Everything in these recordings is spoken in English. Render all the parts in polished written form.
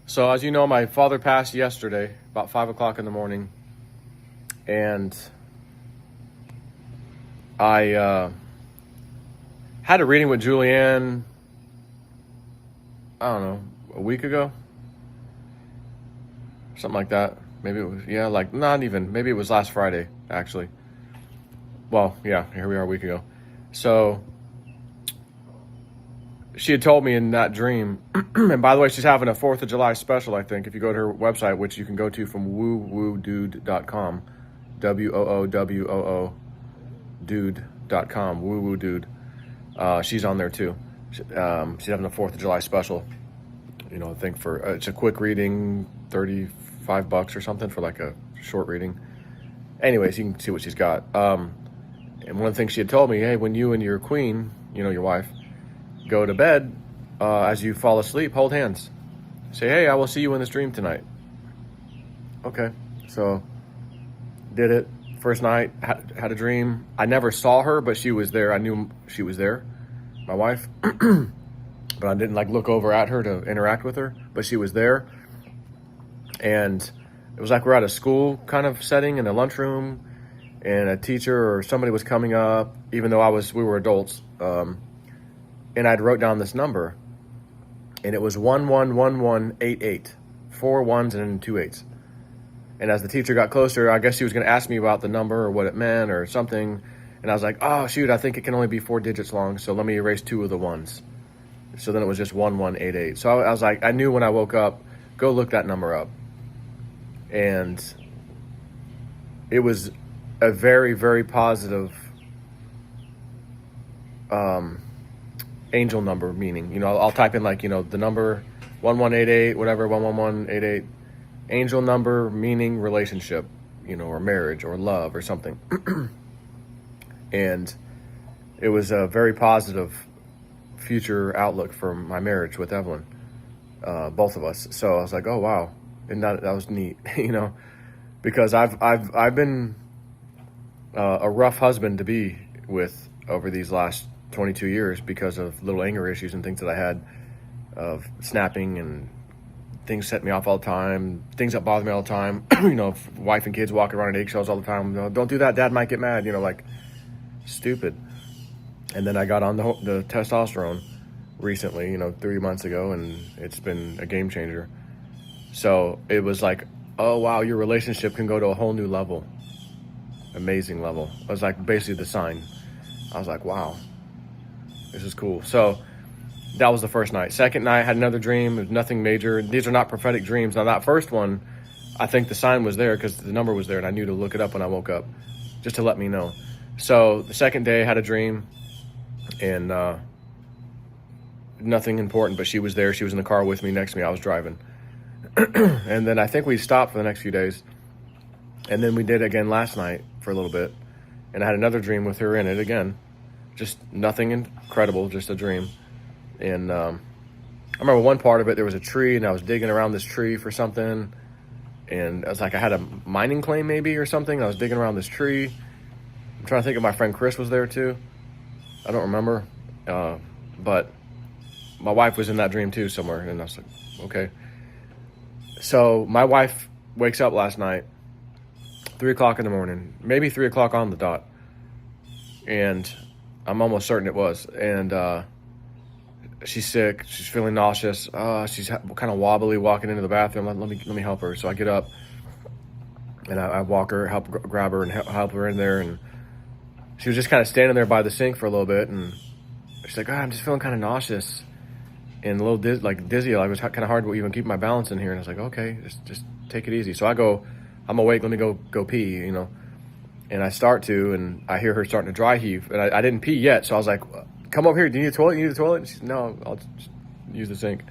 So as you know, my father passed yesterday, about 5 o'clock in the morning, and I had a reading with Julianne, I don't know, a week ago, something like that. Maybe it was, yeah, like not even, maybe it was last Friday, actually. Well, yeah, here we are a week ago. So she had told me in that dream, and by the way, she's having a 4th of July special, I think, if you go to her website, which you can go to from woowoodude.com, WOOWOO dude.com, woo woo dude. She's on there too. She's having a 4th of July special. I think for, it's a quick reading, $35 or something for like a short reading. Anyways, you can see what she's got. And one of the things she had told me, hey, when you and your queen, your wife, go to bed, as you fall asleep, hold hands. Say, hey, I will see you in this dream tonight. Okay, so did it. First night, had a dream. I never saw her, but she was there. I knew she was there, my wife. But I didn't look over at her to interact with her, but she was there. And it was like we're at a school kind of setting in a lunchroom, and a teacher or somebody was coming up, even though we were adults. And I'd wrote down this number, and it was 111188, 4 ones and 2 8s. And as the teacher got closer, I guess she was going to ask me about the number or what it meant or something. And I was like, oh, shoot, I think it can only be 4 digits long, so let me erase 2 of the ones. So then it was just 1188. So I was like, I knew when I woke up, go look that number up. And it was a very, very positive angel number, meaning, I'll type in the number 1188, whatever, 11188. Angel number meaning relationship, or marriage or love or something. And it was a very positive future outlook for my marriage with Evelyn, both of us. So I was like, oh wow, and that was neat, because I've been a rough husband to be with over these last 22 years because of little anger issues and things that I had of snapping and things set me off all the time, things that bother me all the time. Wife and kids walking around in eggshells all the time. Don't do that, Dad might get mad, stupid. And then I got on the testosterone recently, 3 months ago, and it's been a game changer. So it was like, oh wow, your relationship can go to a whole new level. Amazing level. It was like basically the sign. I was like, wow, this is cool. So that was the first night. Second night, I had another dream. It was nothing major. These are not prophetic dreams. Now, that first one, I think the sign was there because the number was there, and I knew to look it up when I woke up just to let me know. So the second day, I had a dream, and nothing important, but she was there. She was in the car with me, next to me. I was driving. And then I think we stopped for the next few days. And then we did it again last night for a little bit. And I had another dream with her in it again. Just nothing incredible, just a dream. And I remember one part of it, there was a tree, and I was digging around this tree for something. And I was like, I had a mining claim maybe or something. I was digging around this tree. I'm trying to think if my friend Chris was there too. I don't remember. But my wife was in that dream too somewhere. And I was like, okay. So my wife wakes up last night, 3 o'clock in the morning, maybe 3 o'clock on the dot. And I'm almost certain it was. And she's sick. She's feeling nauseous. She's kind of wobbly walking into the bathroom. Let me help her. So I get up and I walk her, help grab her and help her in there. And she was just kind of standing there by the sink for a little bit. And she's like, I'm just feeling kind of nauseous and a little dizzy. It was kind of hard to even keep my balance in here. And I was like, okay, just take it easy. So I go, I'm awake. Let me go pee, And I start to, and I hear her starting to dry heave. And I didn't pee yet. So I was like, come over here. Do you need a toilet? You need a toilet? And she said, no, I'll just use the sink.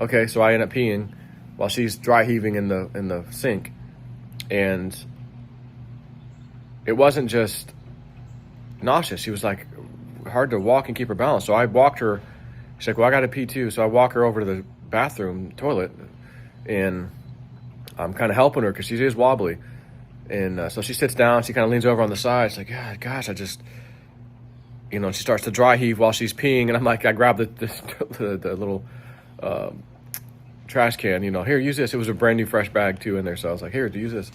Okay, so I end up peeing while she's dry heaving in the sink. And it wasn't just nauseous. She was like hard to walk and keep her balance. So I walked her. She's like, well, I got to pee too. So I walk her over to the bathroom toilet, and I'm kind of helping her because she is wobbly. And so she sits down. She kind of leans over on the side. She's like, yeah, gosh, I just... she starts to dry heave while she's peeing, and I'm like, I grab the little trash can, here, use this. It was a brand new fresh bag too in there. So I was like, here, use this.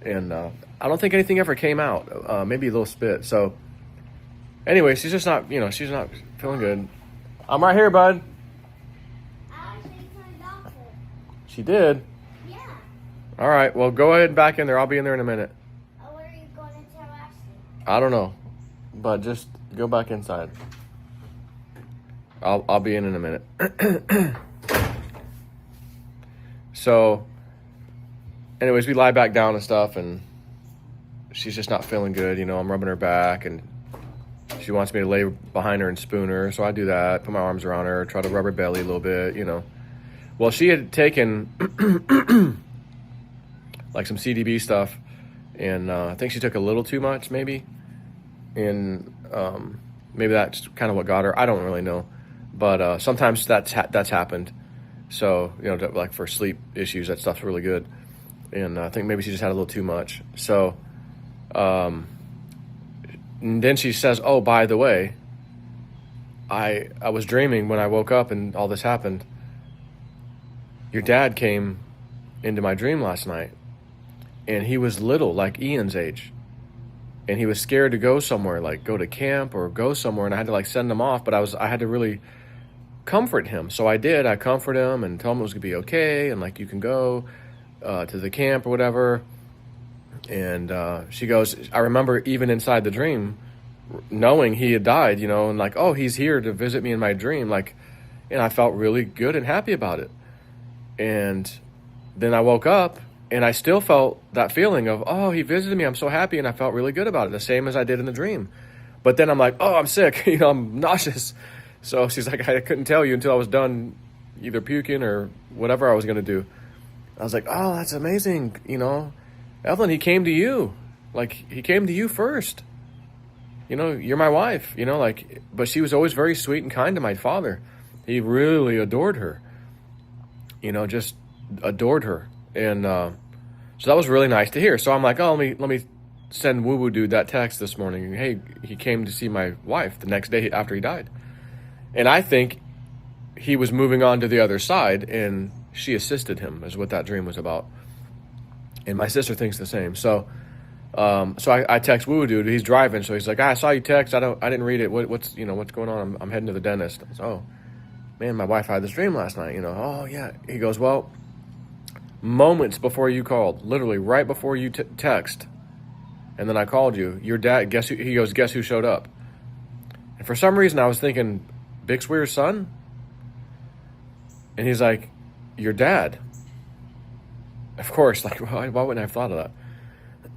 And I don't think anything ever came out. Maybe a little spit. So anyway, she's just not, she's not feeling good. I'm right here, bud. I actually turned off it. She did? Yeah. All right. Well, go ahead and back in there. I'll be in there in a minute. Oh, what are you going to tell Ashley? I don't know. But just go back inside. I'll be in a minute. So, anyways, we lie back down and stuff, and she's just not feeling good. I'm rubbing her back, and she wants me to lay behind her and spoon her. So I do that, put my arms around her, try to rub her belly a little bit, Well, she had taken like some CDB stuff, and I think she took a little too much, maybe. And maybe that's kind of what got her. I don't really know. But sometimes that's happened. So, like for sleep issues, that stuff's really good. And I think maybe she just had a little too much. So, and then she says, oh, by the way, I was dreaming when I woke up and all this happened. Your dad came into my dream last night, and he was little, like Ian's age. And he was scared to go somewhere, like go to camp or go somewhere, and I had to like send him off, but I had to really comfort him. So I did. I comfort him and tell him it was gonna be okay, and like you can go to the camp or whatever. And she goes, I remember even inside the dream knowing he had died, and like, oh, he's here to visit me in my dream, like, and I felt really good and happy about it. And then I woke up and I still felt that feeling of, oh, he visited me, I'm so happy, and I felt really good about it, the same as I did in the dream. But then I'm like, oh, I'm sick, I'm nauseous. So she's like, I couldn't tell you until I was done either puking or whatever I was going to do. I was like, oh, that's amazing. Evelyn, he came to you. Like, he came to you first. You're my wife, but she was always very sweet and kind to my father. He really adored her, just adored her. And so that was really nice to hear. So I'm like, oh, let me send Woo Woo Dude that text this morning. Hey, he came to see my wife the next day after he died. And I think he was moving on to the other side, and she assisted him, is what that dream was about. And my sister thinks the same. So, I text Woo Dude. He's driving, so he's like, I saw you text. I didn't read it. What's going on? I'm heading to the dentist. I said, oh, man, my wife had this dream last night. Oh yeah. He goes, well, moments before you called, literally right before you text, and then I called you. Your dad. Guess who? He goes, guess who showed up? And for some reason, I was thinking, Big Swear's son? And he's like, your dad. Of course, like, why wouldn't I have thought of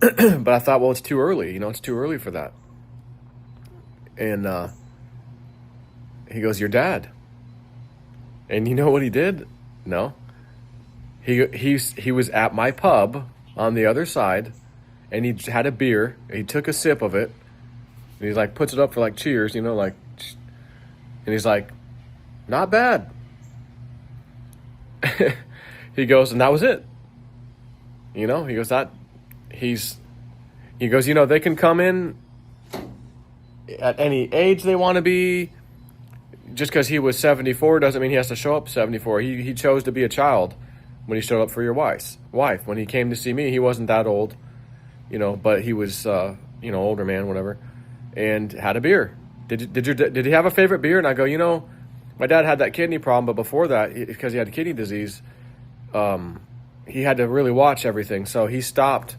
that? But I thought, well, it's too early. It's too early for that. And he goes, your dad. And you know what he did? No. He was at my pub on the other side, and he had a beer. He took a sip of it, and he like puts it up for like cheers, like. And he's like, not bad. He goes, and that was it. He goes, they can come in at any age they want to be. Just because he was 74 doesn't mean he has to show up 74. He chose to be a child when he showed up for your wife. When he came to see me, he wasn't that old, but he was, older man, whatever, and had a beer. Did he have a favorite beer? And I go, my dad had that kidney problem, but before that, because he had kidney disease, he had to really watch everything. So he stopped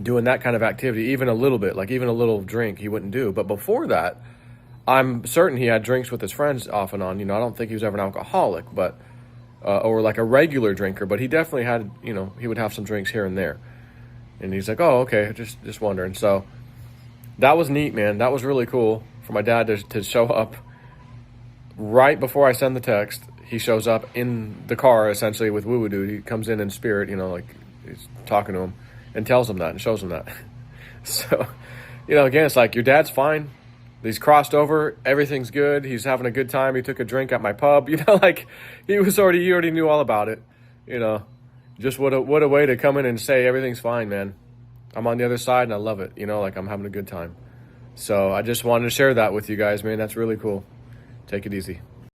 doing that kind of activity, even a little bit, like even a little drink he wouldn't do. But before that, I'm certain he had drinks with his friends off and on. I don't think he was ever an alcoholic, but or like a regular drinker, but he definitely had, he would have some drinks here and there. And he's like, oh, okay, just wondering. So that was neat, man. That was really cool for my dad to show up right before I send the text. He shows up in the car, essentially, with Woo Woo Dude. He comes in spirit, like he's talking to him and tells him that and shows him that. So, again, it's like, your dad's fine. He's crossed over. Everything's good. He's having a good time. He took a drink at my pub. Like he already knew all about it. Just what a way to come in and say everything's fine, man. I'm on the other side and I love it. Like I'm having a good time. So I just wanted to share that with you guys, man. That's really cool. Take it easy.